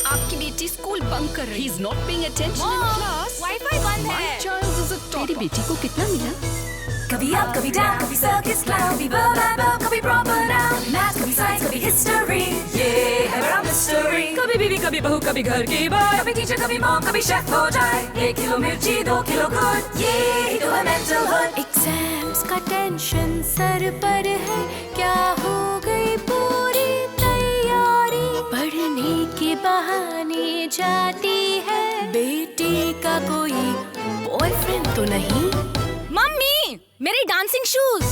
आपकी बेटी school bunk कर रही है। He's not paying attention in class. Wifi बंद My है। child is a तेरी topper. बेटी को कितना मिला? कभी अप कभी डाउन कभी सर्कस क्लाउन कभी बबल कभी प्रॉपर नाउन मैथ कभी साइंस कभी हिस्ट्री ये है बड़ा मिस्ट्री कभी बीवी कभी बहू कभी घर की बात कभी टीचर कभी मॉम कभी शेफ हो जाए 1 किलो मिर्ची 2 किलो गुड़ ये ही तो है मेंटल हुड एग्जाम्स का टेंशन सर पर है, क्या हो गई पूरी तैयारी? पढ़ने के बहाने जाती है, बेटी का कोई बॉयफ्रेंड तो नहीं? मम्मी, मेरे डांसिंग शूज।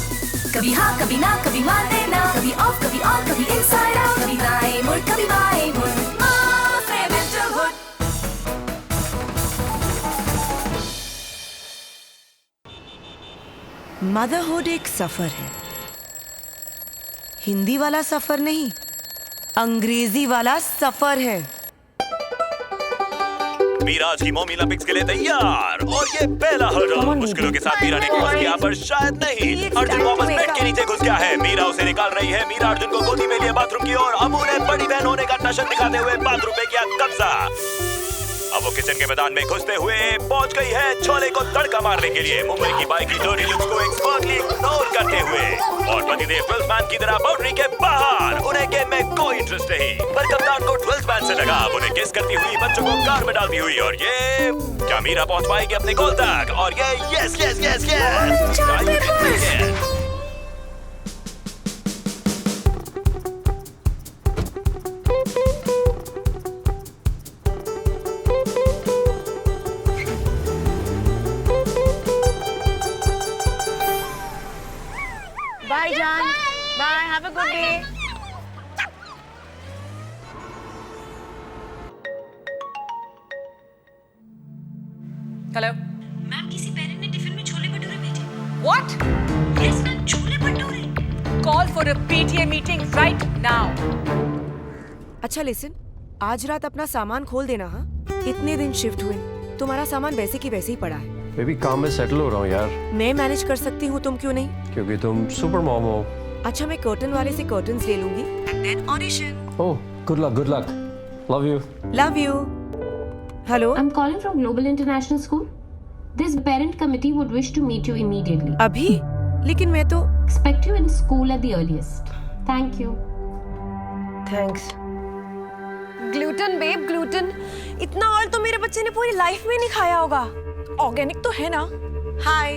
कभी हाँ कभी ना कभी मान देना कभी ऑफ कभी ऑन कभी इनसाइड आउट कभी दाएं मुड़ कभी बाएं मुड़ माफ है मेंटल हुड मदरहुड एक सफर है, हिंदी वाला सफर नहीं, अंग्रेजी वाला सफर है। मीरा आज की मॉम ओलंपिक्स के लिए तैयार और ये पहला हर्डल मुश्किलों के साथ मीरा ने क्रॉस किया पर शायद नहीं। अर्जुन वापस बेड के नीचे घुस गया है। मीरा उसे निकाल रही है। मीरा अर्जुन को गोदी में लिए बाथरूम की ओर। अबू ने बड़ी बहन होने का टशन दिखाते हुए बाथरूम पे किया कब्जा। अब वो किचन के मैदान में घुसते हुए पहुंच गई है छोले को तड़का मारने के लिए। मुंबई की बाइक की डोरी लुक्स को एक्सपर्टली इग्नोर करते हुए और पतिदेव 12th मैन की तरह बाउंड्री के बाहर। उन्हें गेम में कोई इंटरेस्ट नहीं पर कप्तान को 12th मैन से लगा। उन्हें किस करती हुई बच्चों को कार में डालती हुई और ये क्या मीरा पहुंच पाएगी अपने गोल तक? और ये yes yes yes yes Bye, John. Bye. Have a good day. Hello. Ma'am, किसी पेरेंट ने टिफिन में छोले भटूरे भेजे। What? Yes ma'am, chole bhature. Call for a PTA meeting right now. अच्छा लिसन, आज रात अपना सामान खोल देना। हाँ, इतने दिन शिफ्ट हुए, तुम्हारा सामान वैसे की वैसे ही पड़ा है। मैं भी काम में सेटल हो रहा हूँ यार। मैं मैनेज कर सकती हूँ, तुम क्यों नहीं? क्योंकि तुम सुपर मॉम हो। अच्छा, मैं कर्टन वाले से कर्टन्स ले लूंगी and then audition. Oh, good luck, good luck. Love you. Love you. Hello, I'm calling from Global International School. This parent committee would wish to meet you immediately. अभी? लेकिन मैं तो Expect you in school at the earliest. Thank you. Thanks. Gluten babe, gluten. इतना oil तो मेरे बच्चे ने पूरी लाइफ में नहीं खाया होगा। ऑर्गेनिक तो है ना? हाय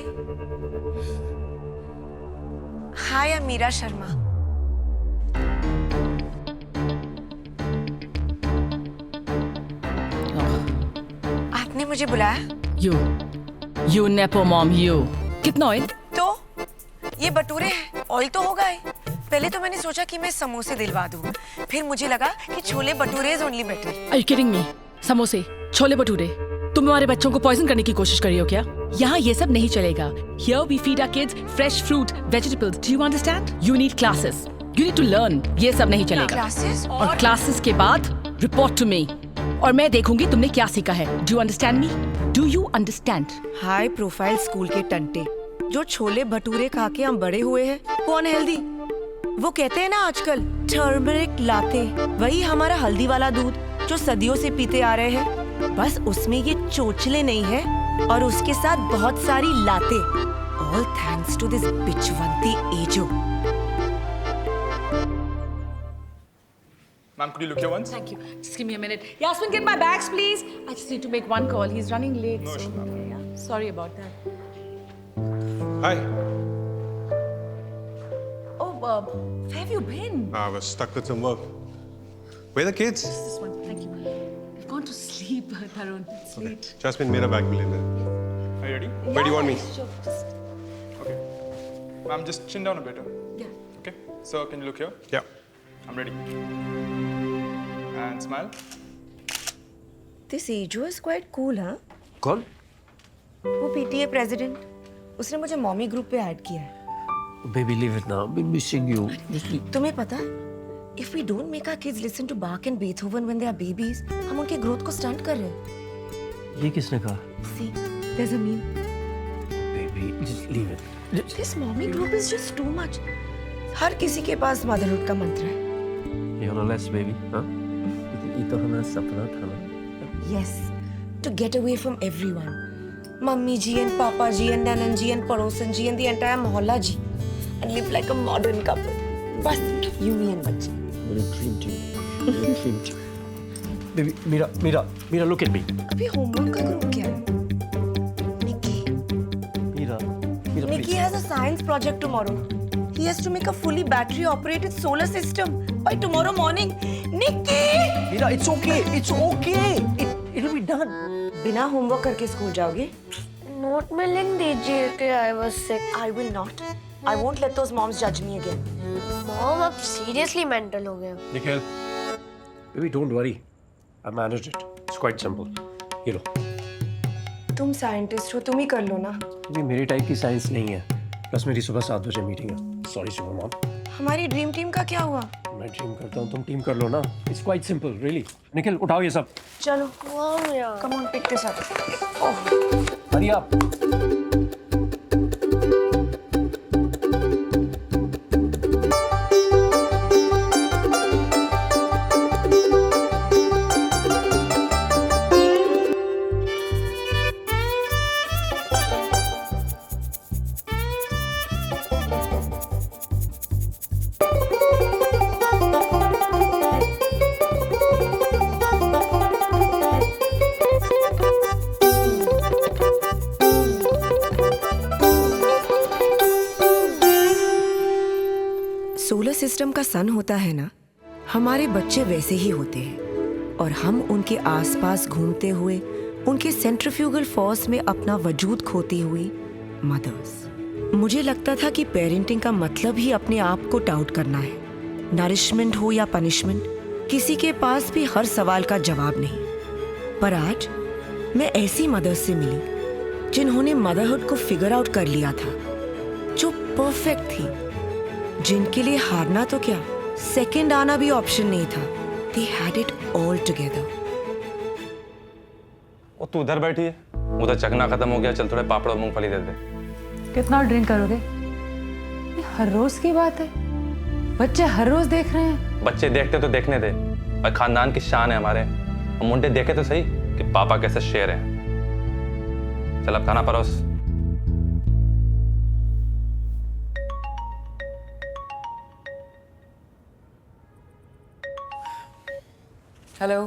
हाय, अमीरा शर्मा। आपने मुझे बुलाया? You nepo mom, you. कितना ऑयल? तो ये भटूरे हैं, ऑयल तो होगा ही। पहले तो मैंने सोचा कि मैं समोसे दिलवा दूं, फिर मुझे लगा कि chole bhature is only better. Are you kidding me? समोसे, छोले भटूरे। तुम हमारे बच्चों को पॉइजन करने की कोशिश कर रही हो क्या? यहाँ ये सब नहीं चलेगा। Here we feed our kids fresh fruit, vegetables. Do you understand? You need classes. You need to learn. ये सब नहीं चलेगा। क्लासेस और क्लासेस के बाद रिपोर्ट टू मी और मैं देखूंगी तुमने क्या सीखा है। Do you understand me? Do you understand? High profile school के टंटे जो छोले भटूरे खा के हम बड़े हुए हैं, वो अनहेल्दी। वो कहते हैं ना आजकल टर्मरिक लाते, वही हमारा हल्दी वाला दूध जो सदियों से पीते आ रहे हैं। बस उसमें ये चोचले नहीं है और उसके साथ बहुत सारी लाते। ऑल थैंक्स टू दिस बिचवंती एजो। Ma'am, could you look here once? Thank you. Just give me a minute. Yasmin, get my bags, please. I just need to make one call. He's running late. No, so, sure. yeah. Sorry about that. Hi. Oh, where have you been? I was stuck with some work. Where are the kids? This one. Thank you. They've gone to sleep, Tarun. It's late. Jasmine, मेरा bag मिले ना। Are you ready? Where do you want me? Sure. Just, Okay. Ma'am, just chin down a bit. yeah. Okay. So, can you look here? Yeah. I'm ready. And smile. This azo is quite cool. हाँ, कौन? वो PTA president, उसने मुझे mommy group पे add किया है। Baby, leave it now. I've been missing you. Just leave. तुम्हें पता है, if we don't make our kids listen to Bach and Beethoven when they are babies, हम उनके ग्रोथ को स्टंट कर रहे हैं। ये किसने कहा? See, there's a meme. Baby, just leave it. Just... This mommy group is just too much. हर किसी के पास मदरहुड का मंत्र है। You wanna less, baby? Huh? ये तो हमारा सपना था ना। Yes, to get away from everyone. Mummy ji and Papa ji and Nanan ji and Padosan ji and the entire mohalla ji, and live like a modern couple. बस you me and बच्चे. मेरा dream team, मेरा dream team. Baby, Mira, look at me. अभी homework का group क्या है? Nicky. Mira, Nicky please. has a science project tomorrow. He has to make a fully battery-operated solar system by tomorrow morning. Nicky! Mira, it's okay. It'll be done. बिना homework करके school जाओगे? Note में लिख दीजिए कि I was sick. I will not. I won't let those moms judge me again. Mom अब seriously mental हो गए। Nikhil. Baby, don't worry. I managed it. It's quite simple. ये लो. तुम साइंटिस्ट हो, तुम ही कर लो ना. ये मेरी टाइप की साइंस नहीं है. प्लस मेरी सुबह 7 बजे मीटिंग है. Sorry super mom. हमारी ड्रीम टीम का क्या हुआ? मैं ड्रीम करता हूँ, तुम टीम कर लो ना. It's quite simple, really. Nikhil, उठाओ ये सब. चलो. मॉम यार। Come on, pick this up. Oh. Hurry up. Solar system का सन होता है ना, हमारे बच्चे वैसे ही होते हैं और हम उनके आसपास घूमते हुए उनके सेंट्रीफ्यूगल फोर्स में अपना वजूद खोती हुई मदर्स। मुझे लगता था कि पेरेंटिंग का मतलब ही अपने आप को डाउट करना है। नरिशमेंट हो या पनिशमेंट, किसी के पास भी हर सवाल का जवाब नहीं। पर आज मैं ऐसी मदर्स से मिली जिन्होंने मदरहुड को फिगर आउट कर लिया था, जो परफेक्ट थी, जिनके लिए हारना तो क्या, सेकंड आना भी ऑप्शन नहीं था। They had it all together. और तू उधर बैठी है, उधर चखना खत्म हो गया, चल थोड़े पापड़ और मूंगफली दे दे। कितना ड्रिंक करोगे? ये हर रोज की बात है, बच्चे हर रोज देख रहे हैं। बच्चे देखते तो देखने दे, और खानदान की शान है हमारे। और मुंडे देखे तो सही कि पापा कैसे शेर हैं। चल अब खाना परोस। हेलो,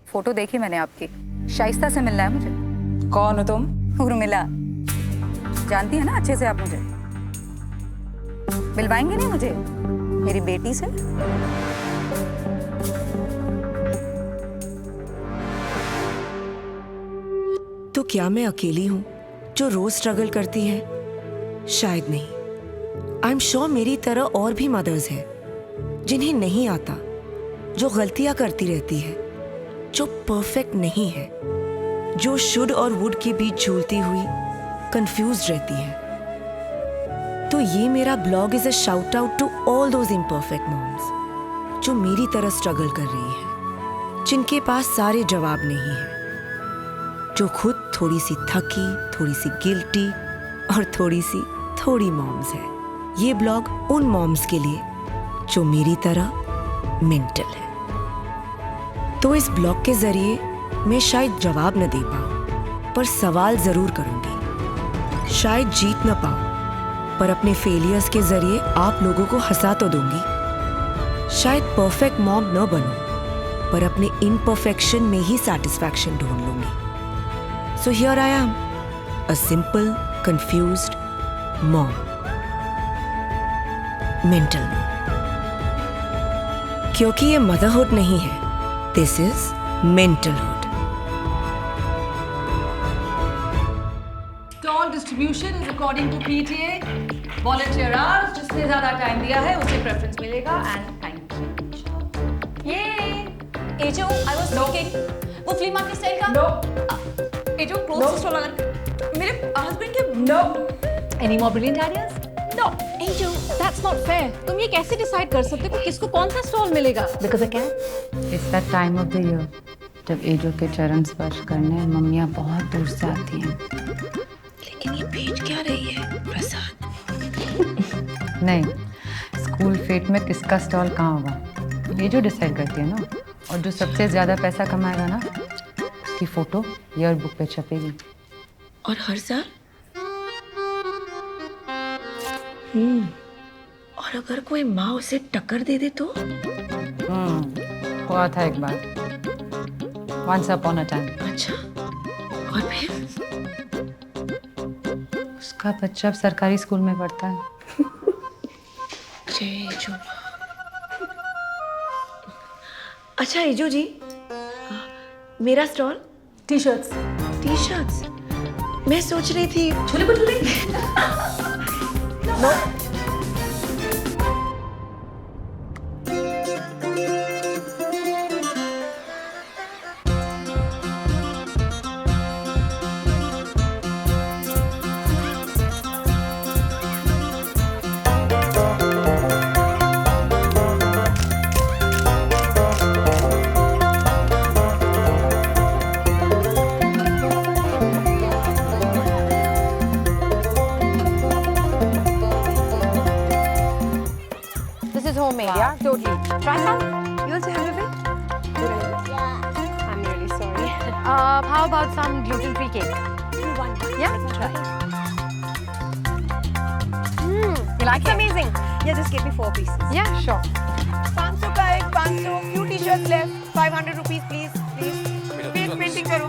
फोटो देखी मैंने आपकी। शाइस्ता से मिलना है मुझे। कौन हो तुम? उर्मिला, जानती है ना अच्छे से आप मुझे। मिलवाएंगे नहीं मुझे मेरी बेटी से? तो क्या मैं अकेली हूँ जो रोज स्ट्रगल करती है? शायद नहीं। आई एम श्योर मेरी तरह और भी मदर्स हैं जिन्हें नहीं आता, जो गलतियां करती रहती है, जो परफेक्ट नहीं है, जो शुड और वुड के बीच झूलती हुई कंफ्यूज्ड रहती है। तो ये मेरा blog is a shout out to all those imperfect moms जो मेरी तरह स्ट्रगल कर रही है, जिनके पास सारे जवाब नहीं है, जो खुद थोड़ी सी थकी, थोड़ी सी गिल्टी और थोड़ी मॉम्स है। ये ब्लॉग उन मॉम्स के लिए जो मेरी तरह मेंटल है। तो इस ब्लॉग के जरिए मैं शायद जवाब न दे पाऊं, पर सवाल जरूर करूंगी। शायद जीत न पाऊं, पर अपने फेलियर्स के जरिए आप लोगों को हंसा तो दूंगी। शायद परफेक्ट मॉम न बनूं, पर अपने इम्परफेक्शन में ही सैटिस्फैक्शन ढूंढ लूंगी। So here I am, a simple confused mom, mental mom. क्योंकि ये मदरहुड नहीं है, this is mentalhood. Stall distribution is according to PTA. Volunteer hours, जिसने ज्यादा टाइम दिया है उसे प्रेफरेंस मिलेगा। And thank you. ये एजो, आई वाज टॉकिंग, वो फ्ली मार्केट स्टाइल का। नो एजो क्लोथ स्टॉल वाला मेरे हस्बैंड के। No any more brilliant ideas? No एजो, दैट्स नॉट फेयर। तुम ये कैसे डिसाइड कर सकते हो किसको कौन सा स्टॉल मिलेगा? Because I can. It's that time of the year जब एजो के चरण स्पर्श करने मम्मियाँ बहुत दूर से आती हैं। लेकिन ये भेज क्या रही है प्रसाद? नहीं, स्कूल फेट में किसका स्टॉल कहाँ होगा, एजो डिसाइड करती है ना। और जो सबसे ज्यादा पैसा कमाएगा ना, उसकी फोटो ईयर बुक पे छपेगी। और हर साल? और अगर कोई माँ उसे टक्कर दे दे तो? हुआ था एक बार, once upon a time। अच्छा, और फिर? उसका बच्चा अब सरकारी स्कूल में पढ़ता है। जो अच्छा एजो जी, मेरा stall T shirts. T shirts. मैं सोच रही थी chole bhature. No. Homemade, yeah, totally. Try some. You also have a bit? Yeah. I'm really sorry. How about some gluten-free cake? Yeah, try. You like it? Amazing. Yeah, just give me 4 pieces. Yeah, sure. 500 का एक, 500. Few t-shirts left. 500 rupees, please. Please painting करो.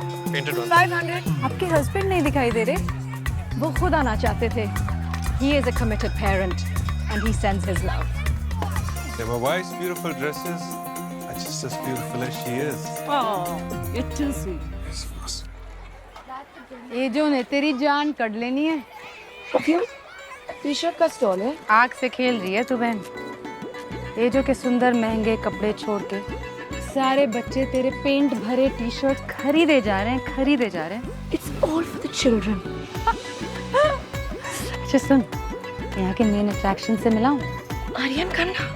500. आपके husband नहीं दिखाई दे रहे? वो खुद आना चाहते थे। He is a committed parent and he sends his love. They were wife's beautiful dresses are just as beautiful as she is. Oh, you're too sweet. ये जो ने तेरी जान कट लेनी है। क्यों? टी-शर्ट का स्टॉल है। आग से खेल रही है तू बहन। ये जो के सुंदर महंगे कपड़े छोड़ के सारे बच्चे तेरे पेंट भरे टी-शर्ट खरीदे जा रहे हैं। It's all for the children. अच्छा सुन, यहाँ के मेन अट्रैक्शन से मिलाऊं? Aryan Khanna.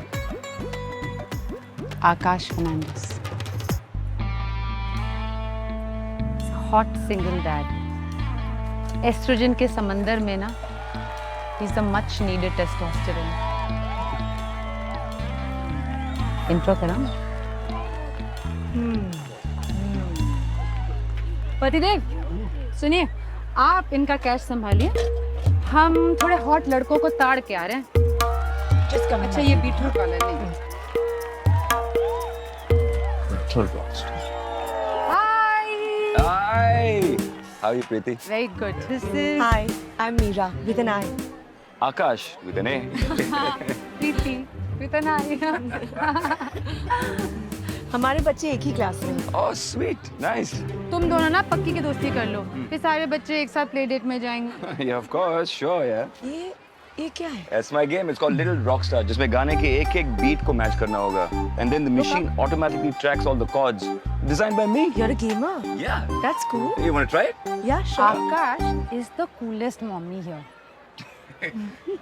Akash Fernandes, hot single dad. Estrogen के समंदर में ना, he is the much needed testosterone. Intro कराऊं? पतिदेव, सुनिए, आप इनका कैश संभालिए, हम थोड़े हॉट लड़कों को ताड़ के आ रहे हैं। अच्छा, ये बीटरूट वाला नहीं। Hi. How are you, Preeti? Very good. This is Hi, I'm Meera with an I. Akash with an A. Preeti with an I. हमारे बच्चे एक ही क्लास में। Oh, sweet. Nice. तुम दोनों ना पक्की की दोस्ती कर लो, फिर सारे बच्चे एक साथ प्ले डेट में जाएंगे। Yeah, of course. Sure, yeah. ये क्या है? That's my game. It's called Little Rockstar, जिसमें गाने के एक-एक बीट को मैच करना होगा. And then the machine automatically tracks all the chords. Designed by me. You're a gamer? Yeah. That's cool. You want to try it? Yeah, sure. Akash is the coolest mommy here.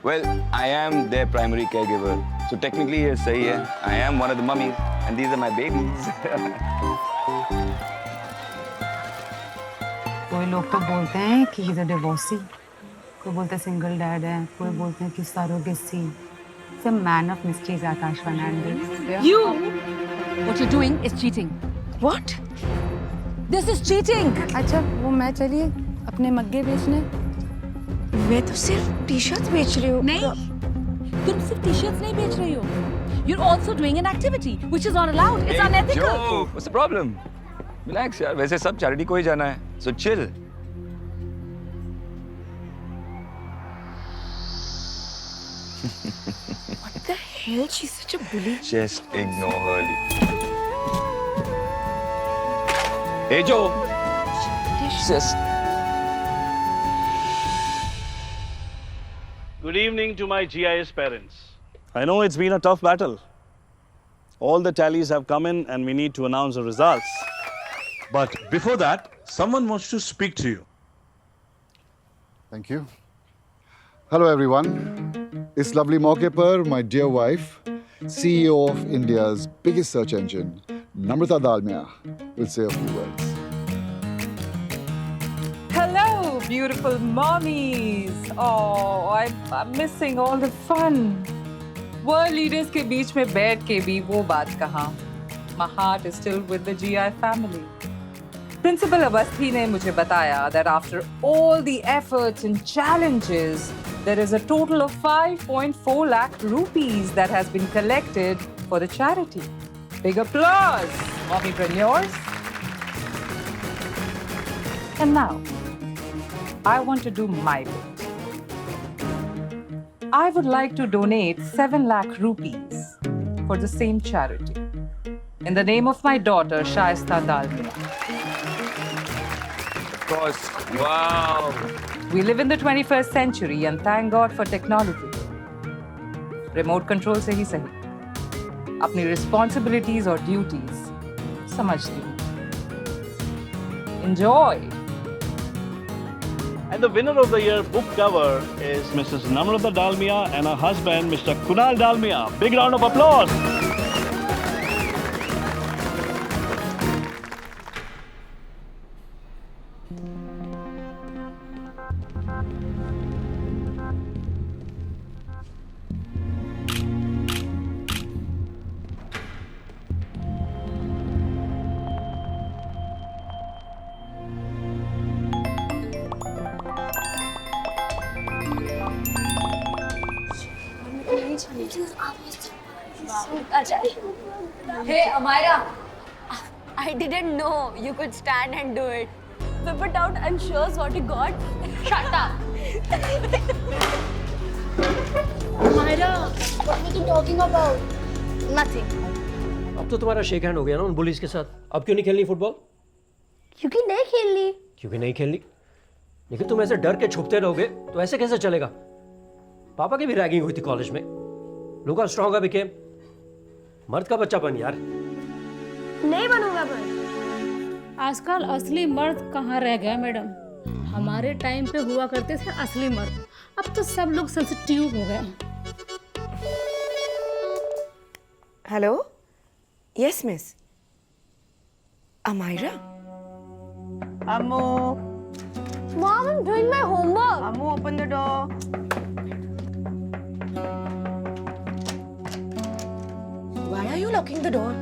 Well, I am their primary caregiver. So technically ये सही है. I am one of the mummies. And these are my babies. कोई लोग तो बोलते हैं कि he's a divorcee, कोई बोलते हैं सिंगल डैड है, कोई बोलते हैं कि surrogacy. He's a man of mysteries, Akash Fernandes. You! What you're doing is cheating. What? This is cheating! अच्छा, वो मैं चलिए अपने मग्गे बेचने। मैं तो सिर्फ टी-शर्ट्स बेच रही हूँ। नहीं, तुम सिर्फ टी-शर्ट्स नहीं बेच रही हो. You're also doing an activity which is not allowed. It's unethical. Joe, what's the problem? Relax यार, वैसे सब चैरिटी को ही जाना है. So chill. What the hell? She's such a bully. Just ignore her. Hey Joe. Just. Good evening to my GIS parents. I know it's been a tough battle. All the tallies have come in and we need to announce the results. But before that, someone wants to speak to you. Thank you. Hello everyone. इस lovely मौके पर my dear wife, CEO of India's biggest search engine, Namrata Dalmia, will say a few words. Hello, beautiful mommies. Oh, I'm missing all the fun. World leaders के बीच में बैठ के भी वो बात कहाँ. my heart is still with the GI family. Principal Avasthi ने मुझे बताया that after all the efforts and challenges, there is a total of 5.4 lakh rupees that has been collected for the charity. Big applause, mommypreneurs. And now, I want to do my bit. I would like to donate 7 lakh rupees for the same charity in the name of my daughter, Shaista Dalmia. Wow. We live in the 21st century and thank God for technology. Remote control से ही सही. अपनी responsibilities और duties समझती हूँ. Enjoy. And the winner of the year book cover is Mrs. Namrata Dalmia and her husband, Mr. Kunal Dalmia. Big round of applause. Hey, Amira. I didn't know you could stand and do it. Whip it out and show us what you got. Shut up. Amira, what were you talking about? Nothing. अब तो तुम्हारा shake hand हो गया ना उन bullies के साथ। अब क्यों नहीं खेलनी फुटबॉल? क्योंकि नहीं खेलनी। क्योंकि नहीं खेलनी? लेकिन तुम ऐसे डर के छुपते रहोगे तो ऐसे कैसे चलेगा? पापा की भी रैगिंग हुई थी कॉलेज में। Look how strong I became. मर्द का बच्चा बन यार। नहीं बनूंगा पर। आजकल असली मर्द कहाँ रह गया मैडम? हमारे टाइम पे हुआ करते थे असली मर्द। अब तो सब लोग सेंसिटिव हो गए। Hello, yes miss Amayra. Ammu. Mom, I'm doing my homework. Ammu, open the door. Why are you locking the door?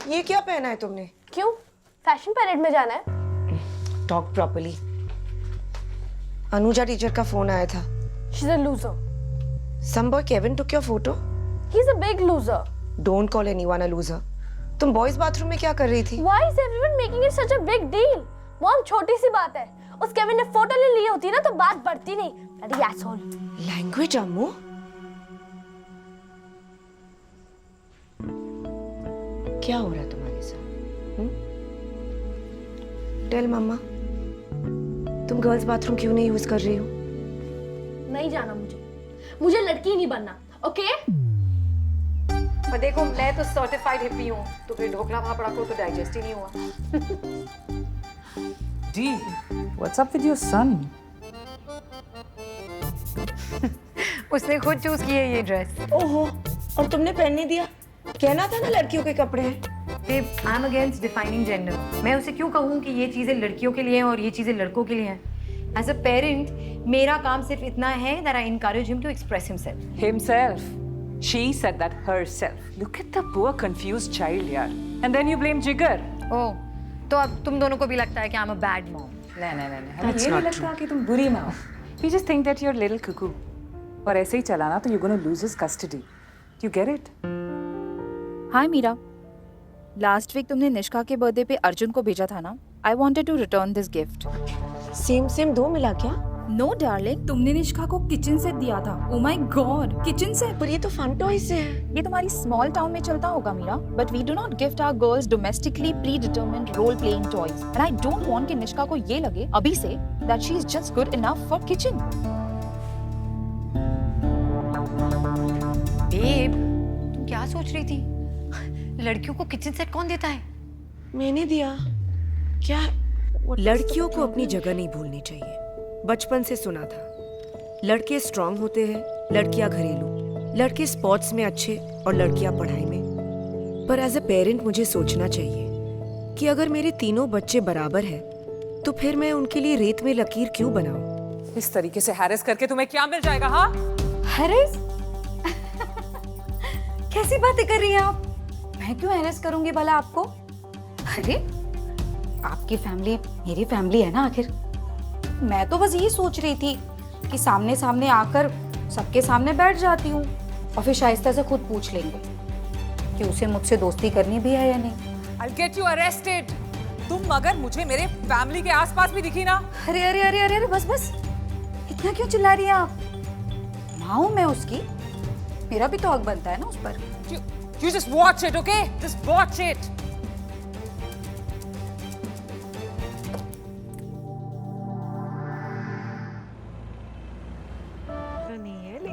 ये क्या पहना है तुमने? क्यों? फैशन पैरेड में जाना है? Talk properly. अनुजा टीचर का फोन आया था। She's a loser. Some boy Kevin took your photo. He's a big loser. Don't call anyone a loser. तुम बॉयज बाथरूम में क्या कर रही थी? Why is everyone making it such a big deal? Mom, छोटी सी बात है। उस केविन ने फोटो ले ली होती ना तो बात बढ़ती नहीं। Bloody asshole. लैंग्वेज अम्मू। क्या हो रहा है तुम्हारे साथ? टेल मम्मा, तुम गर्ल्स बाथरूम क्यों नहीं यूज कर रही हो? नहीं जाना मुझे लड़की नहीं बनना, ओके? पर देखो मैं तो सर्टिफाइड हिप्पी हूँ, तो फिर ढोकला भापड़ा को तो डाइजेस्ट ही नहीं हुआ। Dee, what's up with your son? उसने खुद चूज की है ये ड्रेस। ओहो, और तुमने पहनने दिया? कहना था ना लड़कियों के कपड़े हैं। Babe, I'm against defining gender. मैं उसे क्यों कहूँ कि ये चीजें लड़कियों के लिए हैं और ये चीजें लड़कों के लिए हैं? As a parent, मेरा काम सिर्फ इतना है that I encourage him to express himself. Himself. She said that herself. Look at the poor confused child, yaar. And then you blame Jigar. Oh, तो अब तुम दोनों को भी लगता है कि I'm a bad mom. नहीं, हमें ये नहीं लगता कि तुम बुरी माँ हो. We just think that you're a little cuckoo. और ऐसे ही चलाना तो you're going to lose his custody. Do you get it? Hi Meera, last week तुमने निष्का के बर्थडे पे अर्जुन को भेजा था ना? I wanted to return this gift. Same दो मिला क्या? नो डार्लिंग, तुमने निष्का को किचन सेट दिया था। Oh my God, kitchen set! पर ये तो फन टॉय से है। ये तुम्हारी स्मॉल टाउन में चलता होगा Meera, but we do not gift our girls domestically predetermined role playing toys, and I don't want कि निष्का को ये लगे अभी से that she is just good enough for kitchen. Babe, तुम क्या सोच रही थी? लड़कियों को किचन सेट कौन देता है? मैंने दिया। क्या? लड़कियों को अपनी जगह नहीं भूलनी चाहिए। बचपन से सुना था, लड़के स्ट्रांग होते हैं, लड़कियां घरेलू, लड़के स्पोर्ट्स में अच्छे और लड़कियां पढ़ाई में। पर एज अ पेरेंट मुझे सोचना चाहिए कि अगर मेरे तीनों बच्चे बराबर हैं, तो फिर मैं उनके लिए रेत में लकीर क्यों बनाऊं? इस तरीके से हैरेस करके तुम्हें क्या मिल जाएगा? हाँ, हैरेस? कैसी बातें कर रही हैं आप? मैं क्यों हैरेस करूंगी भला आपको? अरे आपकी फैमिली मेरी फैमिली है ना आखिर। मैं तो बस यही सोच रही थी कि सामने सामने आकर सबके सामने बैठ जाती हूँ और फिर शाइस्ता से खुद पूछ लेंगे कि उसे मुझसे दोस्ती करनी भी है या नहीं। I'll get you arrested. तुम अगर मुझे मेरे फैमिली के आसपास भी दिखी ना। अरे अरे अरे अरे अरे बस बस, इतना क्यों चिल्ला रही हैं आप? माँ हूँ मैं उसकी, मेरा भी तो हक बनता है ना उस पर। You just watch it, okay? Just watch it.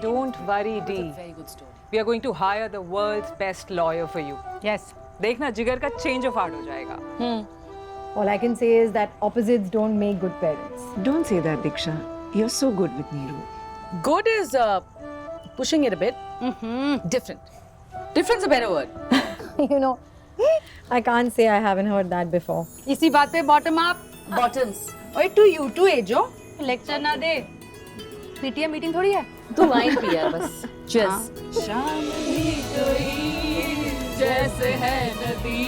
Don't worry, Dee. Very good story. We are going to hire the world's best lawyer for you. Yes. देखना जिगर का change of heart हो जाएगा. All I can say is that opposites don't make good parents. Don't say that, Diksha. You're so good with Neeru. Good is pushing it a bit. Different. Different's a better word. You know, I can't say I haven't heard that before. इसी बात पे bottom up. Bottoms. ओए तू U2 azo lecture ना दे। PTM meeting थोड़ी है। तू wine P यार बस। Cheers. शाम भी कोई जैसे है नदी।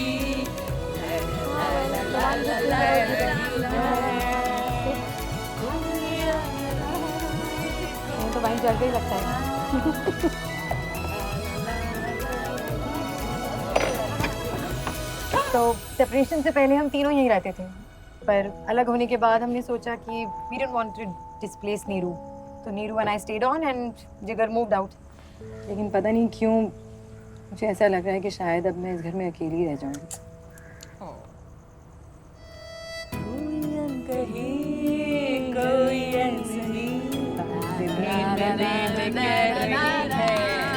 तो वाइन जल गई लगता है। तो सेपरेशन से पहले हम तीनों यहीं रहते थे, पर अलग होने के बाद हमने सोचा कि we don't want to displace Neeru, तो Neeru and I stayed on and जिगर moved out। लेकिन पता नहीं क्यों मुझे ऐसा लग रहा है कि शायद अब मैं इस घर में अकेली रह जाऊंगी।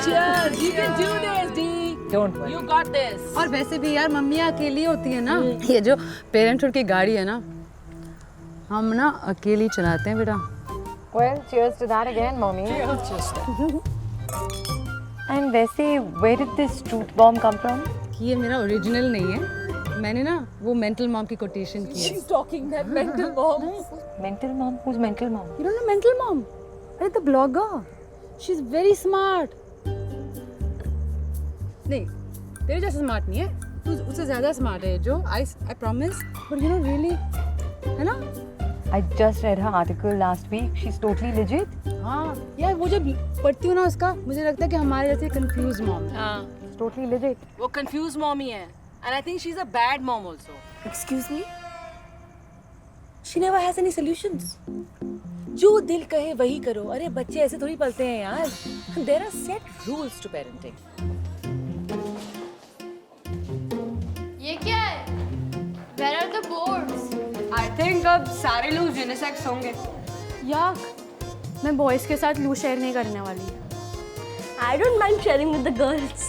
Cheers, you can do this, Dee. Don't worry. You got this. और वैसे भी यार मम्मियाँ अकेली होती है ना, ये जो पेरेंटहुड की गाड़ी है ना, हम ना अकेली चलाते हैं बेटा। Well, cheers to that again, mommy. Cheers to that. And वैसे where did this truth bomb come from? ये मेरा ओरिजिनल नहीं है, मैंने ना वो मेंटल मॉम की कोटेशन की है। She's talking that mental mom. Mental mom? Who's mental mom? You don't know mental mom? अरे the blogger. She's very smart. नहीं, तेरे जैसा स्मार्ट नहीं है, तू उससे ज़्यादा स्मार्ट है जो I promise. But you know really, है ना? I just read her article last week. She's totally legit. हाँ, यार वो जब पढ़ती हूँ ना उसका, मुझे लगता है कि हमारे जैसे confused mom है. हाँ. Totally legit. वो confused mom ही है. And I think she's a bad mom also. Excuse me? She never has any solutions. जो दिल कहे वही करो. अरे बच्चे ऐसे थोड़ी पलते हैं यार. There are set rules to parenting. ये क्या है? Where are the boards? I think अब सारे लोग यूनिसेक्स होंगे। याक, मैं बॉयज के साथ लू शेयर नहीं करने वाली। I don't mind sharing with the girls.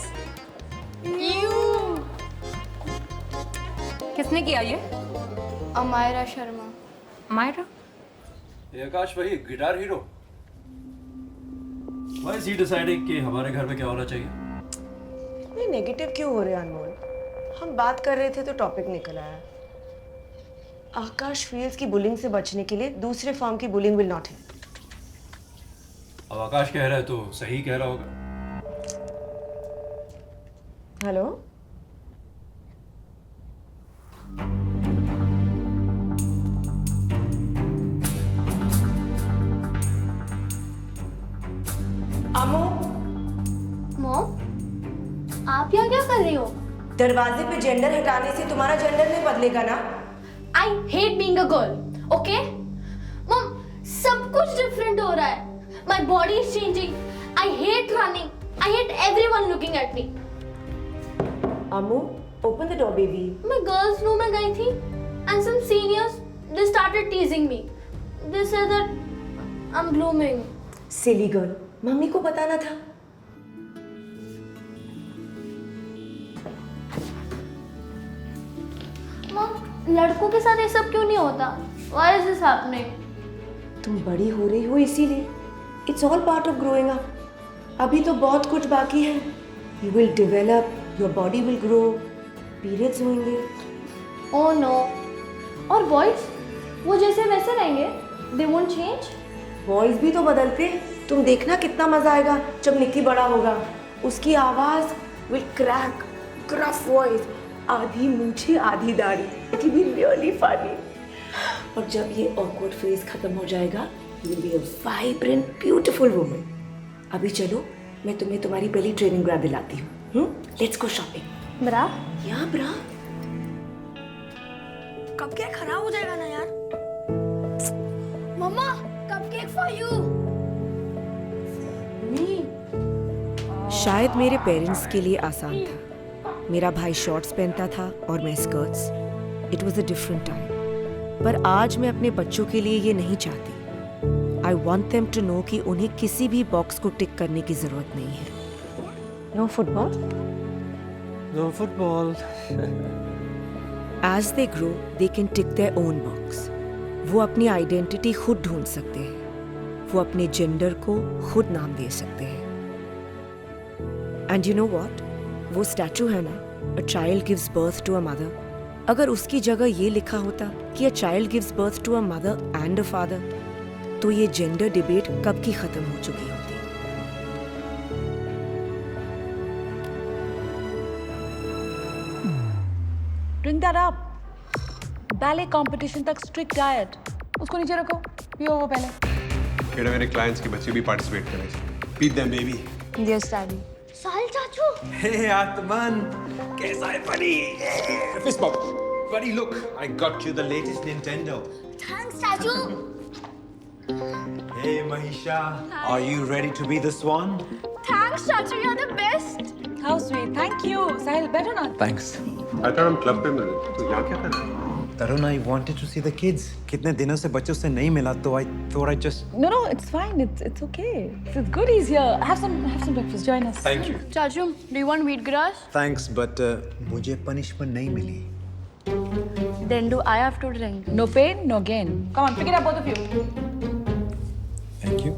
किसने किया ये? अमायरा शर्मा। अमायरा? ये आकाश वही guitar hero. Why is he deciding कि हमारे घर में क्या होना चाहिए? नहीं नेगेटिव क्यों हो रहे हैं अनमोल? हम बात कर रहे थे तो टॉपिक निकल आया। आकाश फील्स की बुलिंग से बचने के लिए दूसरे फॉर्म की बुलिंग विल नॉट हेल्प। अब आकाश कह रहा है तो सही कह रहा होगा। हेलो? अमो? मॉम, आप यहाँ क्या कर रही हो? दरवाजे पे जेंडर हटाने से तुम्हारा जेंडर नहीं बदलेगा ना? I hate being a girl, okay? Mom, सब कुछ डिफरेंट हो रहा है. My body is changing. I hate running. I hate everyone looking at me. Amo, open the door, baby. मैं girls' room में गई थी, and some seniors they started teasing me. They said that I'm blooming. Silly girl, mummy को बताना था। Mom, लड़कों के साथ ये सब क्यों नहीं होता? Why is this happening? तुम बड़ी हो रही हो इसीलिए। It's all part of growing up. अभी तो बहुत कुछ बाकी है। You will develop, your body will grow, periods होंगे। Oh no. और boys? वो जैसे वैसे रहेंगे? They won't change? Boys भी तो बदलते। तुम देखना कितना मजा आएगा जब निक्की बड़ा होगा। उसकी आवाज will crack, gruff voice, आधी मूछे आधी दाढ़ी. It will be really funny. और जब ये awkward phase खत्म हो जाएगा, you will be a vibrant, beautiful woman. अभी चलो, मैं तुम्हें तुम्हारी पहली ट्रेनिंग ब्रा दिलाती हूँ. Let's go shopping. ब्रा? या ब्रा? कपकेक खराब हो जाएगा ना यार. मम्मा, कपकेक फॉर यू. शायद मेरे पेरेंट्स के लिए आसान था. मेरा भाई शॉर्ट्स पहनता था और मैं skirts. It was a different time. पर आज मैं अपने बच्चों के लिए ये नहीं चाहती. I want them to know कि उन्हें किसी भी बॉक्स को टिक करने की जरूरत नहीं है. No football. No football. As they grow they can tick their own box. वो अपनी आइडेंटिटी खुद ढूंढ सकते हैं. वो अपने जेंडर को खुद नाम दे सकते हैं. एंड यू नो वॉट, वो स्टैचू है ना, a child gives birth to a mother. अगर उसकी जगह ये लिखा होता कि a child gives birth to a mother and a father, तो ये जेंडर डिबेट कब की खत्म हो चुकी होती. Bring that up. Ballet competition तक strict diet. उसको नीचे रखो. पियो वो पहले. बेटा मेरे क्लाइंट्स के बच्चे भी पार्टिसिपेट करें. Feed them baby. Yes, Daddy. साहिल चाचू. Hey आत्मन, कैसा है buddy? Fist bump. Buddy look, I got you the latest Nintendo. Thanks चाचू. Hey Mahisha, are you ready to be the swan? Thanks चाचू, you're the best. How sweet. Thank you. Sahil, better not. Thanks. I thought हम club पे मिले. तो यहाँ क्या कर रहा है? Tarun, I wanted to see the kids. कितने दिनों से बच्चों से नहीं मिला तो I thought I just. No, it's fine. It's okay. It's good he's here. Have some breakfast. Join us. Thank you. चाचू, do you want wheatgrass? Thanks, but मुझे punishment नहीं मिली. Then do I have to drink? No pain, no gain. Come on, pick it up, both of you. Thank you.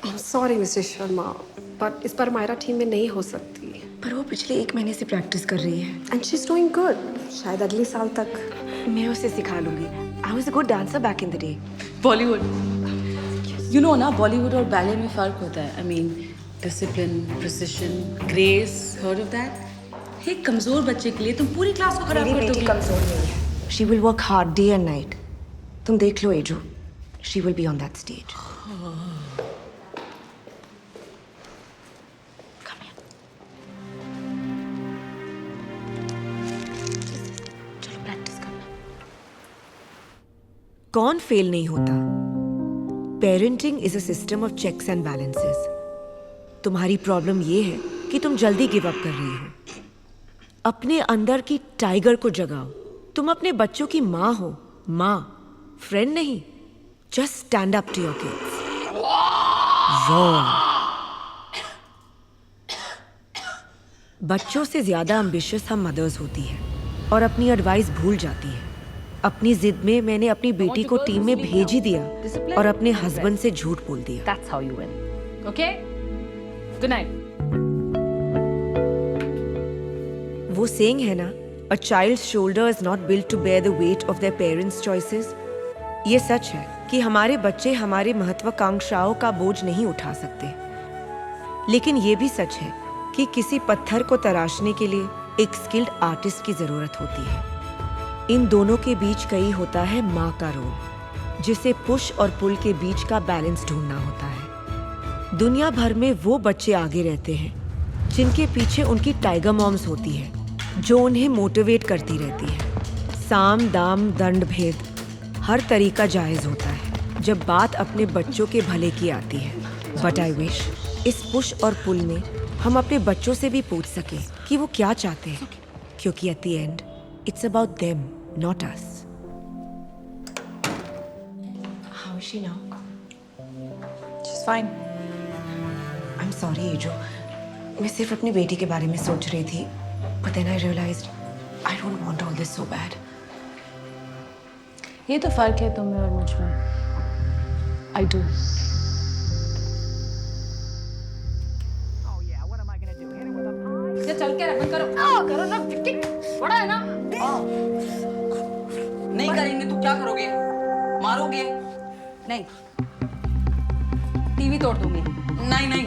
I'm sorry, Mrs. Sharma, but इस बार Myra team में नहीं हो सकती. पर वो पिछले 1 महीने से प्रैक्टिस कर रही है. And she's doing good. शायद अगले साल तक. मैं उसे सिखा लूंगी. I was a good dancer back in the day. Bollywood. You know ना, Bollywood और ballet में फर्क होता है. I mean, discipline, precision, grace. Heard of that? एक कमजोर बच्चे के लिए तुम पूरी क्लास को खराब कर दोगी. कमजोर नहीं है. She will work hard day and night. तुम देख लो एजो. She will be on that stage. कौन फेल नहीं होता? Parenting is a system of checks and balances. तुम्हारी प्रॉब्लम ये है कि तुम जल्दी गिव अप कर रही हो. अपने अंदर की टाइगर को जगाओ. तुम अपने बच्चों की माँ हो. माँ, फ्रेंड नहीं. Just stand up to your kids. बच्चों से ज्यादा एम्बिशियस हम मदर्स होती है और अपनी एडवाइस भूल जाती है. अपनी जिद में मैंने अपनी बेटी को टीम में भेज ही दिया और अपने हस्बैंड से झूठ बोल दिया. That's how you win. Okay? Good night. वो सेइंग है ना, a child's shoulder is not built to bear the weight of their parents' choices. ये सच है कि हमारे बच्चे हमारे महत्वाकांक्षाओं का बोझ नहीं उठा सकते. लेकिन ये भी सच है कि किसी पत्थर को तराशने के लिए एक स्किल्ड आर्टिस्ट की जरूरत होती है. इन दोनों के बीच कहीं होता है माँ का रोल, जिसे पुश और पुल के बीच का बैलेंस ढूंढना होता है. दुनिया भर में वो बच्चे आगे रहते हैं जिनके पीछे उनकी टाइगर मॉम्स होती है, जो उन्हें मोटिवेट करती रहती है. साम दाम दंड भेद, हर तरीका जायज होता है जब बात अपने बच्चों के भले की आती है. बट आई विश इस पुश और पुल में हम अपने बच्चों से भी पूछ सकें कि वो क्या चाहते हैं, क्योंकि at the end it's about them, not us. How is she now? She's fine. I'm sorry, Ejo. मैं सिर्फ अपनी बेटी के बारे में सोच रही थी, but then I realized I don't want all this so bad. ये तो फर्क है तुम में और मुझ में. I do. ये चल के रखन करो. करो ना, विक्की. बड़ा है ना? नहीं करेंगे तो क्या करोगे? मारोगे? नहीं. टीवी तोड़ दूंगी. नहीं.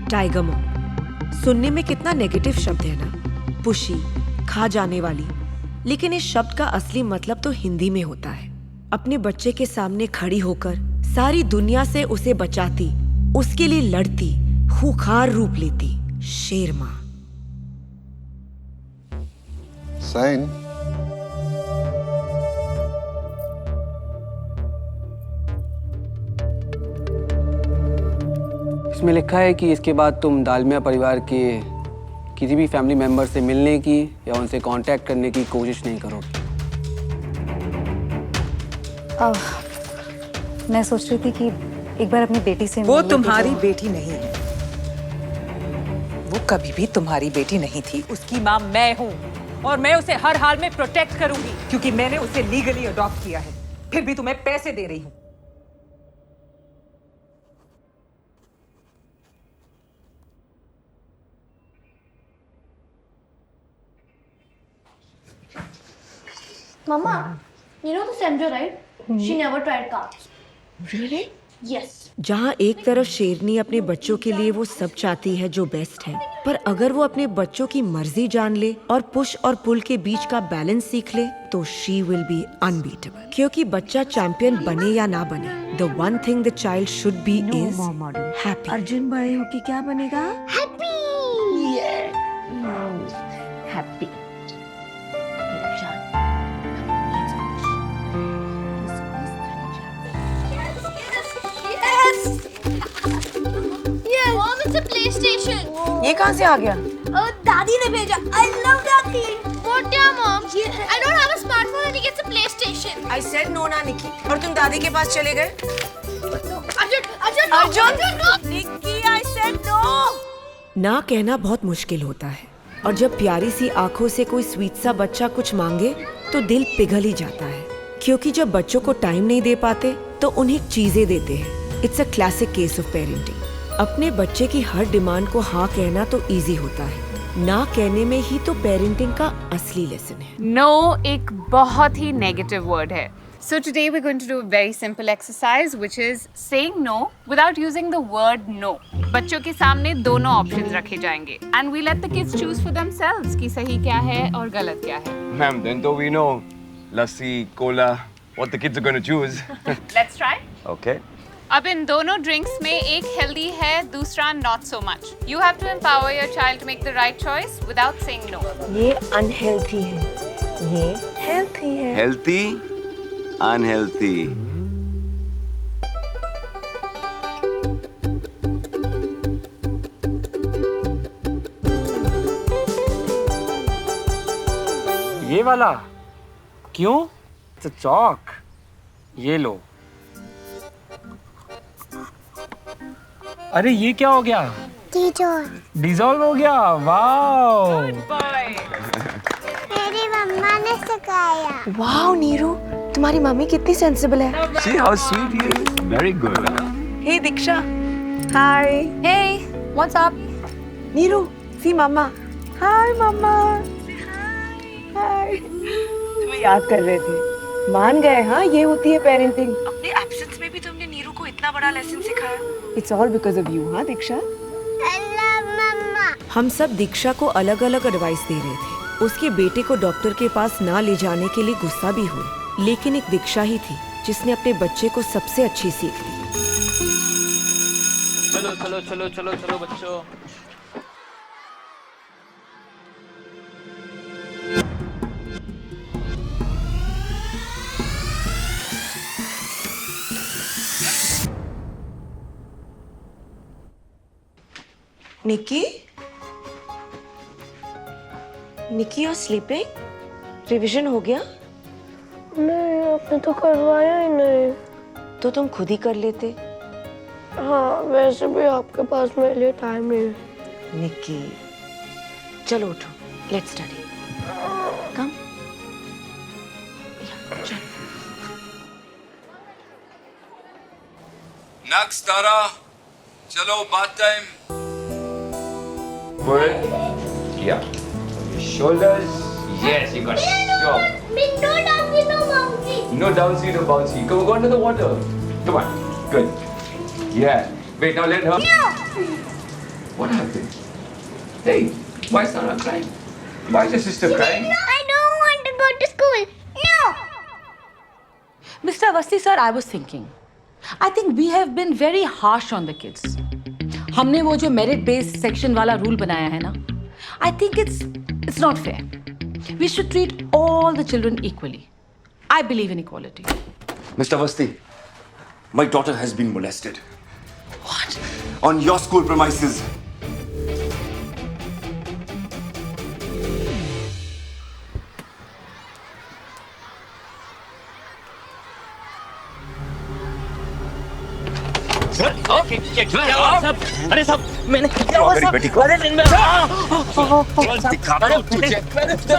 टाइगर मॉम सुनने में कितना नेगेटिव शब्द है ना, पुशी, खा जाने वाली, लेकिन इस शब्द का असली मतलब तो हिंदी में होता है। अपने बच्चे के सामने खड़ी होकर सारी दुनिया से उसे बचाती, उसके लिए लड़ती, खूंखार रूप लेती शेर माँ। साइन। इसमें लिखा है कि इसके बाद तुम दालमिया परिवार के किसी भी फैमिली मेंबर से मिलने की या उनसे कांटेक्ट करने की कोशिश नहीं करोगे। मैं सोच रही थी कि एक बार अपनी बेटी से वो तुम्हारी बेटी नहीं है, वो कभी भी तुम्हारी बेटी नहीं थी। उसकी माँ मैं हूँ और मैं उसे हर हाल में प्रोटेक्ट करूंगी क्योंकि मैंने उसे लीगली अडॉप्ट किया है। फिर भी तुम्हें पैसे दे रही हूँ। Mama, you know the Sandra, right? She never tried carbs. Really? Yes. जहाँ एक तरफ शेरनी अपने बच्चों के लिए वो सब चाहती है जो बेस्ट है, पर अगर वो अपने बच्चों की मर्जी जान ले और पुश और पुल के बीच का बैलेंस सीख ले तो शी विल बी अनबीटेबल। क्योंकि बच्चा चैंपियन बने या ना बने, the one thing the child should be is happy. Arjun बड़े होके क्या बनेगा? Happy. Happy. Yes. Mom, it's a PlayStation. ये कहाँ से आ गया? दादी ने भेजा. I love Daddy. What, yeah, Mom? I don't have a smartphone and he gets a PlayStation. I said no ना निकी। और तुम दादी के पास चले गए? Arjun, no. Nikki, I said no. ना कहना बहुत मुश्किल होता है और जब प्यारी सी आंखों से कोई स्वीट सा बच्चा कुछ मांगे तो दिल पिघल ही जाता है। क्योंकि जब बच्चों को टाइम नहीं दे पाते तो उन्हें चीजें देते हैं। It's a classic case of parenting. अपने बच्चे की हर डिमांड को हाँ कहना तो इजी होता है, ना कहने में ही तो पेरेंटिंग का असली लेसन है। नो एक बहुत ही नेगेटिव वर्ड है। So today we're going to do a very simple exercise which is saying no without using the word no. बच्चों के सामने दोनों ऑप्शंस रखे जाएंगे and we let the kids choose for themselves कि सही क्या है और गलत क्या है। Ma'am, then though we know lassi, cola, what the kids are going to choose. Let's try. Okay. अब इन दोनों ड्रिंक्स में एक हेल्दी है, दूसरा not so much. You have to empower your child to make the right choice without saying no. ये unhealthy है, ये healthy है। Healthy, unhealthy. ये वाला क्यों? It's a chalk. ये लो। अरे ये क्या हो गया? डिजॉल्व हो गया। वाओ। मेरी मम्मा ने सिखाया। वाओ नीरू, तुम्हारी मम्मी कितनी सेंसिबल है। See how sweet he is. Very good. Hey Diksha. Hi. Hey, what's up? Neeru, सी मम्मा। हाय मम्मा। हाय। तुम्हें याद कर रहे थे। मान गए हाँ, ये होती है पेरेंटिंग। अपने एब्सेंस में भी तुमने नीरू को इतना बड़ा लेसन सिखाया। It's all because of you, हाँ दीक्षा। हम सब दीक्षा को अलग अलग एडवाइस दे रहे थे। उसके बेटे को डॉक्टर के पास ना ले जाने के लिए गुस्सा भी हुए, लेकिन एक दीक्षा ही थी जिसने अपने बच्चे को सबसे अच्छी सीख दी। चलो चलो चलो चलो चलो बच्चों। निकी, निकी और स्लीपिंग? रिवीजन हो गया? नहीं, आपने तो करवाया ही नहीं। तो तुम खुद ही कर लेते। हाँ, वैसे भी आपके पास मेरे लिए टाइम नहीं है। निकी, चलो उठो, let's study. Come. Next, Tara. Chalo, bath time. Good. Yeah. Shoulders. Yes, you got stop. No bouncy, no bouncy. No bouncy, no bouncy. Come on, go into the water. Come on. Good. Yeah. Wait, now let her. What happened? Hey, why is Nana crying? Why is your sister crying? I don't want to go to school. No. Mr. Awasthi sir, I was thinking, I think we have been very harsh on the kids. हमने वो जो merit based section वाला rule बनाया है ना, I think it's not fair. We should treat all the children equally. I believe in equality. Mr. Awasthi, my daughter has been molested. What? On your school premises. अरे सब मैंने क्या हुआ सब अरे दिन में दिखाता हूँ तुझे मैंने कुछ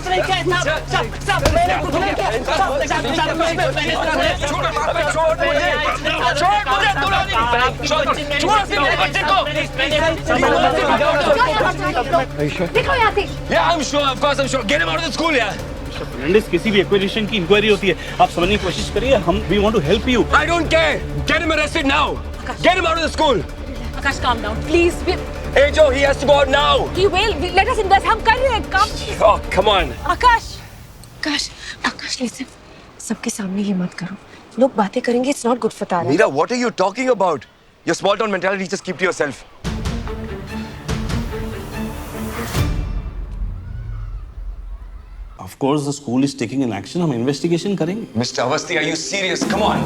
नहीं किया सब मैंने कुछ नहीं किया देखो यहाँ से। Yeah, I'm sure, of course, I'm sure. Get him out of the school, yeah. Fernandes, किसी भी एक्विजिशन की इंक्वायरी होती है, आप समझने की कोशिश करिए. हम we want to help you. I don't care. Get him arrested now. Get him out of the school. Akash, calm down, please. Hey Joe, he has to go out now. He will. Let us invest. हम कर रहे हैं काम. Oh, come on. Akash. Akash listen, सबके सामने ये मत करो. लोग बातें करेंगे. It's not good for Tara. Meera, what are you talking about? Your small town mentality, just keep to yourself. Of course, the school is taking an action. हम investigation करेंगे. Mr. Awasthi, are you serious? Come on.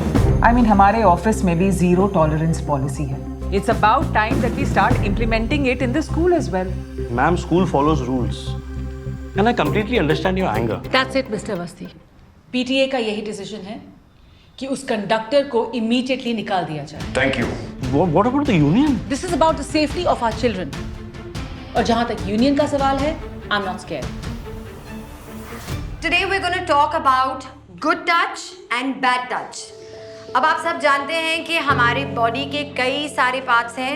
I mean, हमारे office में भी zero tolerance policy है. It's about time that we start implementing it in the school as well. Ma'am, school follows rules. And I completely understand your anger. That's it, Mr. Awasthi. PTA का यही decision है कि उस conductor को immediately निकाल दिया जाए. Thank you. What about the union? This is about the safety of our children. और जहाँ तक यूनियन का सवाल है, I'm not scared. Today we're going to talk about good touch and bad touch. अब आप सब जानते हैं कि हमारे बॉडी के कई सारे पार्ट्स हैं,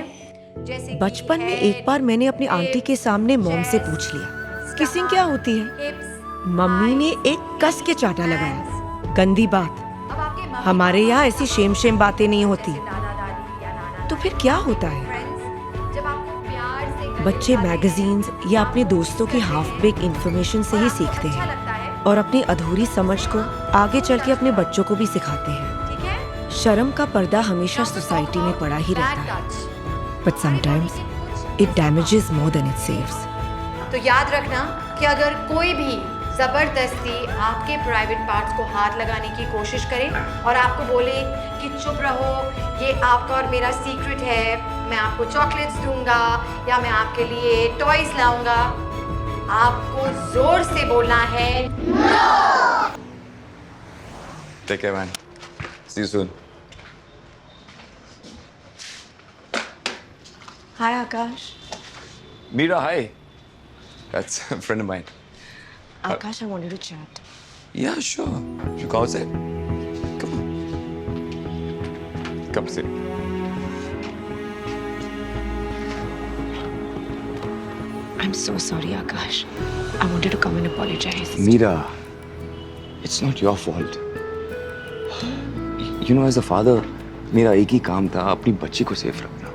जैसे बचपन में एक बार मैंने अपनी आंटी के सामने मॉम से पूछ लिया, किसिंग क्या होती है? मम्मी ने एक कस के चाटा लगाया. गंदी बात. हमारे यहाँ ऐसी शेम बातें नहीं होती. तो फिर क्या होता है? बच्चे मैगजीन्स या अपने दोस्तों की हाफ बेक इंफॉर्मेशन से ही सीखते हैं और अपनी अधूरी समझ को आगे चल के अपने बच्चों को भी सिखाते हैं. शर्म का पर्दा हमेशा सोसाइटी में पड़ा ही रहता है, but sometimes it damages more than it saves. तो याद रखना कि अगर कोई भी जबरदस्ती आपके प्राइवेट पार्ट्स को हाथ लगाने की कोशिश करे और आपको बोले कि चुप रहो, ये आपका और मेरा सीक्रेट है, मैं आपको चॉकलेट्स दूंगा या मैं आपके लिए टॉयज लाऊंगा, आपको जोर से बोलना है no. Take care, man. See you soon. Hi Akash. Meera, hi. That's a friend of mine. Akash, I wanted to chat. Yeah, sure. You go outside. Come on. Come sit. I'm so sorry, Akash. I wanted to come and apologize. Meera, it's not your fault. You know, as a father, मेरा एक ही काम था अपनी बच्ची को safe रखना.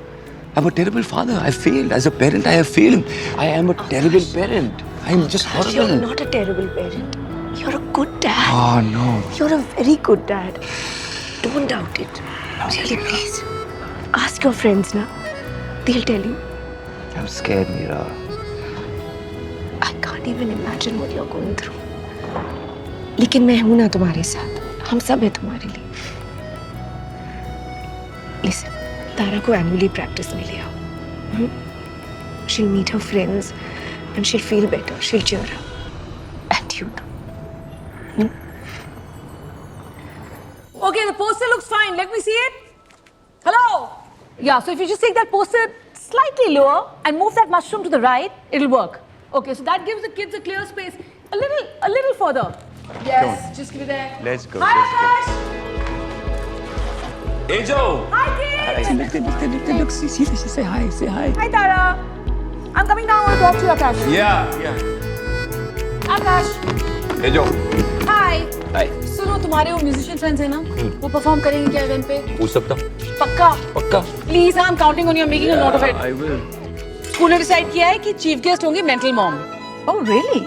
I'm a terrible father. I failed. As a parent, I have failed. I am a terrible parent. I'm just horrible. You're not a terrible parent. You're a good dad. Oh, no. You're a very good dad. Don't doubt it. Really, please. Ask your friends now. They'll tell you. I'm scared, Meera. I can't even imagine what you're going through. लेकिन मैं हूं ना तुम्हारे साथ. हम सब हैं तुम्हारे लिए. Listen, तारा को annually practice में ले आओ. She'll meet her friends and she'll feel better. She'll cheer up. And you too. Okay, the poster looks fine. Let me see it. Hello. Yeah, so if you just take that poster slightly lower and move that mushroom to the right, it'll work. Okay, so that gives the kids a clear space. A little further. Yes, just give it there. Let's go. Hi, Let's Akash. go. Hey, Joe. Hi, kids. Look, see, say hi, say hi. Hi, Tara. I'm coming down. I want to talk to you, Akash. Yeah. Akash. Hey, Joe. Hi. Hi. सुनो, तुम्हारे वो musician friends हैं ना, वो perform करेंगे क्या event पे? पूछ सकता हूँ? पक्का पक्का please I am counting on you, making a note of it. I will school ने डिसाइड किया है कि चीफ गेस्ट होंगी मेंटल मॉम। Oh really?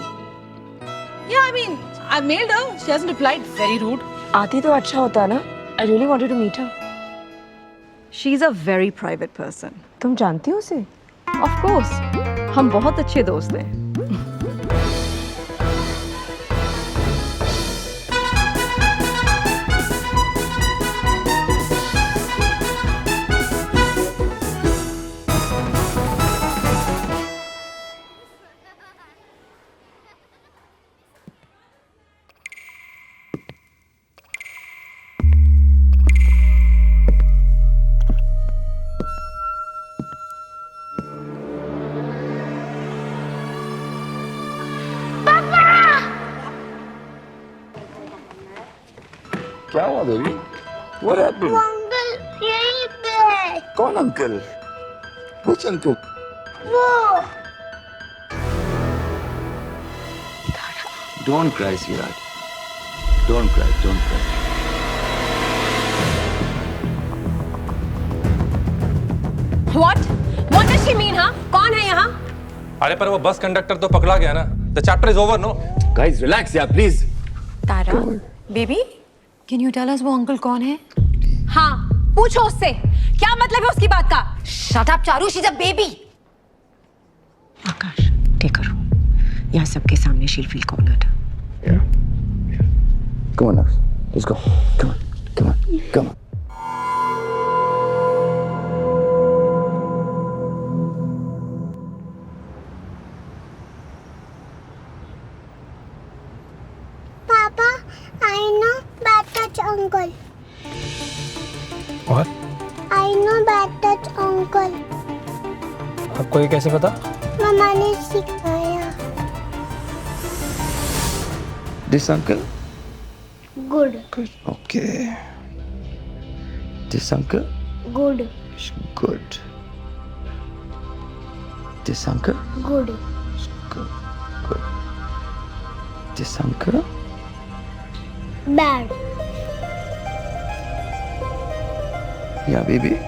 या I mean I mailed her, she hasn't replied, very rude. आती तो अच्छा होता ना। I really wanted to meet her. She is a very private person. तुम जानती हो उसे? ऑफ कोर्स, हम बहुत अच्छे दोस्त हैं। क्या हुआ बेबी? What happened? अंकल यहीं पे है। कौन अंकल? Which uncle? वो Don't cry, sweetheart. Don't cry, don't cry. What? What does she mean, हाँ? कौन है यहाँ? अरे पर वो बस कंडक्टर तो पकड़ा गया ना। The chapter is over, no? Guys, relax, yeah, please. Tara, baby, can you tell us वो अंकल कौन है? हाँ, पूछो उससे, क्या मतलब है उसकी बात का? Shut up Charu, she is a baby. Akash, take her home. यहाँ सबके सामने she'll feel cornered. Come on, Alex. Let's go. Come on, come on, come on. पापा, I know bad touch uncle. What? I know bad touch uncle. आपको ये कैसे पता? मम्मा ने सिखाया। This uncle? Good. Okay. This uncle? Good. Good. This uncle? Good. Good. Good. This uncle? Bad. Yeah, baby.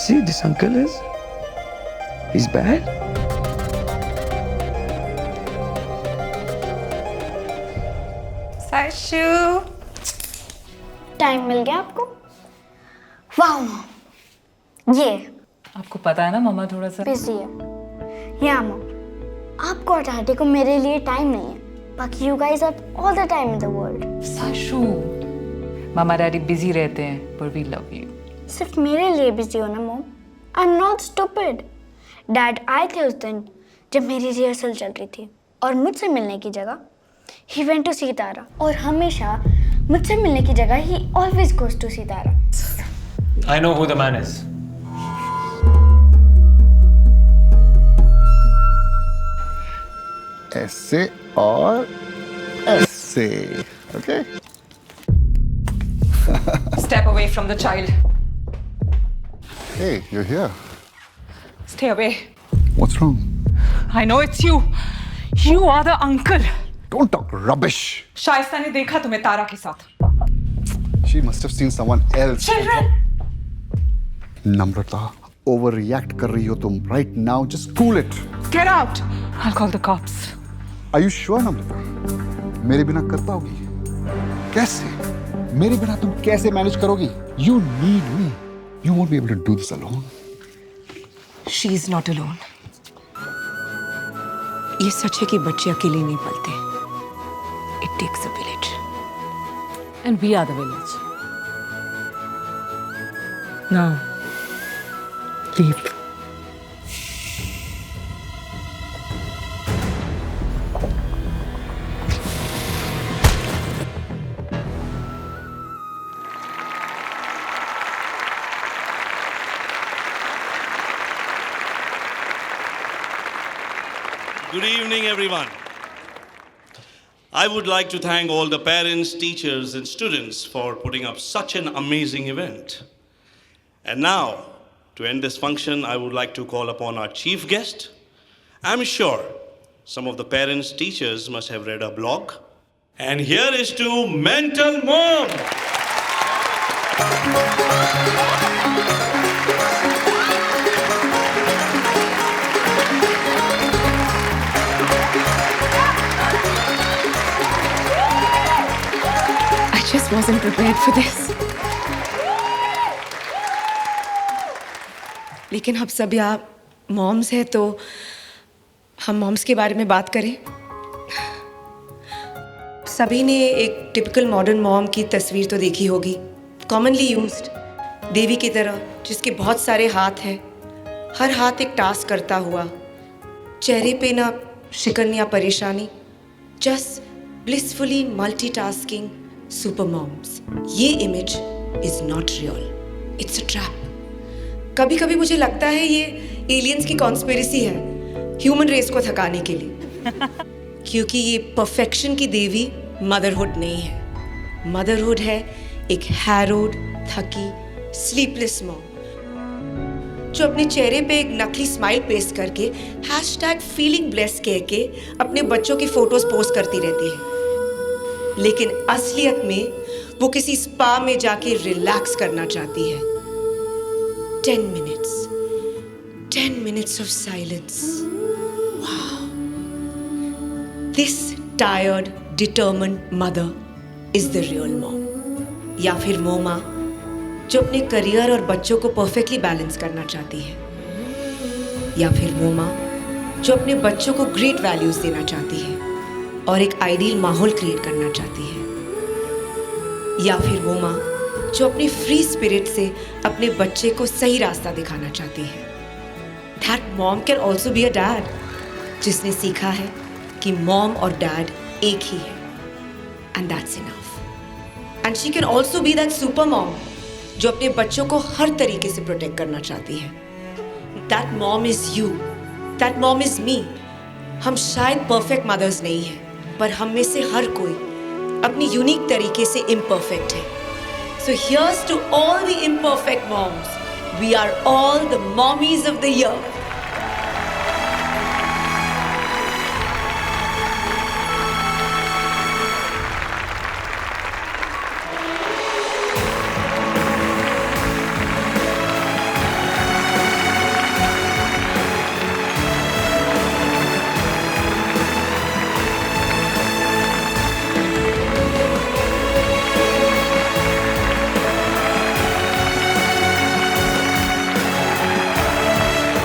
See, this uncle is... He's bad? Sashu, time मिल गया आपको? वाह, ये आपको पता है ना मम्मा थोड़ा सा बिजी है। या मम, आपको और डैडी को मेरे लिए टाइम नहीं है, बाकी you guys have all the time in the world. Sashu, मामा डैडी बिजी रहते हैं पर वी लव यू। सिर्फ मेरे लिए बिजी हो ना मम, I am not stupid. Dad आए थे उस दिन जब मेरी रिहर्सल चल रही थी और मुझसे मिलने की जगह ही वेंट टू सितारा, और हमेशा मुझसे मिलने की जगह ही always goes to Sitara. I know who the man is. ऐसे और ऐसे, okay? Step away from the child. Hey, you're here. Stay away. What's wrong? I know it's you. You are the uncle. Don't talk rubbish. Shaista ने देखा तुम्हें तारा के साथ। She must have seen someone else. Children. Namrata, overreact कर रही हो तुम. Right now, just cool it. Get out. I'll call the cops. Are you sure, Namrata? मेरे बिना कर पाओगी? कैसे? मेरे बिना तुम कैसे मैनेज करोगी? You need me. You won't be able to do this alone. She is not alone. ये सच है कि बच्चे अकेले नहीं पलते. It takes a village. And we are the village. Now, leave. Good evening, everyone. I would like to thank all the parents, teachers, and students for putting up such an amazing event. And now, to end this function, I would like to call upon our chief guest. I'm sure some of the parents, teachers must have read our blog. And here is to Mental Mom. I just wasn't prepared for this. लेकिन हम सब यहाँ moms हैं तो हम moms के बारे में बात करें। सभी ने एक टिपिकल मॉडर्न मॉम की तस्वीर तो देखी होगी, कॉमनली यूज्ड, देवी की तरह जिसके बहुत सारे हाथ हैं, हर हाथ एक टास्क करता हुआ, चेहरे पे ना शिकन या परेशानी, just blissfully multitasking super moms. ये image is not real, it's a trap. कभी कभी मुझे लगता है ये एलियंस की कॉन्स्पिरेसी है ह्यूमन रेस को थकाने के लिए, क्योंकि ये परफेक्शन की देवी मदरहुड नहीं है। मदरहुड है एक हैरोड, थकी, स्लीपलेस मॉम जो अपने चेहरे पे एक नकली स्माइल पेस्ट करके #feeling blessed कह के अपने बच्चों की फोटोज पोस्ट करती रहती है, लेकिन असलियत में वो किसी स्पा में जाके रिलैक्स करना चाहती है। 10 minutes of silence. Wow. This tired, determined mother is the real mom. या फिर वो माँ जो अपने करियर और बच्चों को परफेक्टली बैलेंस करना चाहती है, या फिर वो माँ जो अपने बच्चों को ग्रेट वैल्यूज देना चाहती है और एक आइडियल माहौल क्रिएट करना चाहती है, या फिर वो माँ जो अपनी फ्री स्पिरिट से अपने बच्चे को सही रास्ता दिखाना चाहती है। That mom can also be a dad, जिसने सीखा है कि मॉम और डैड एक ही है, and that's enough. And she can also be that super mom जो अपने बच्चों को हर तरीके से प्रोटेक्ट करना चाहती है। That mom is you, that mom is me. हम शायद परफेक्ट मदर्स नहीं हैं, पर हम में से हर कोई अपनी यूनिक तरीके से इम्परफेक्ट है। So here's to all the imperfect moms. We are all the mommies of the year.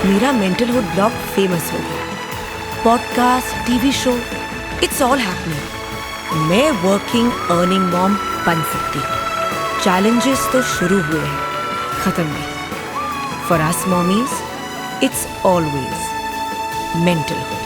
मेरा मेंटलहुड ब्लॉग फेमस हो गया, podcast, TV show, it's all happening. मैं वर्किंग अर्निंग मॉम बन सकती हूँ। चैलेंजेस तो शुरू हुए हैं, खत्म नहीं। For us mommies it's always मेंटलहुड।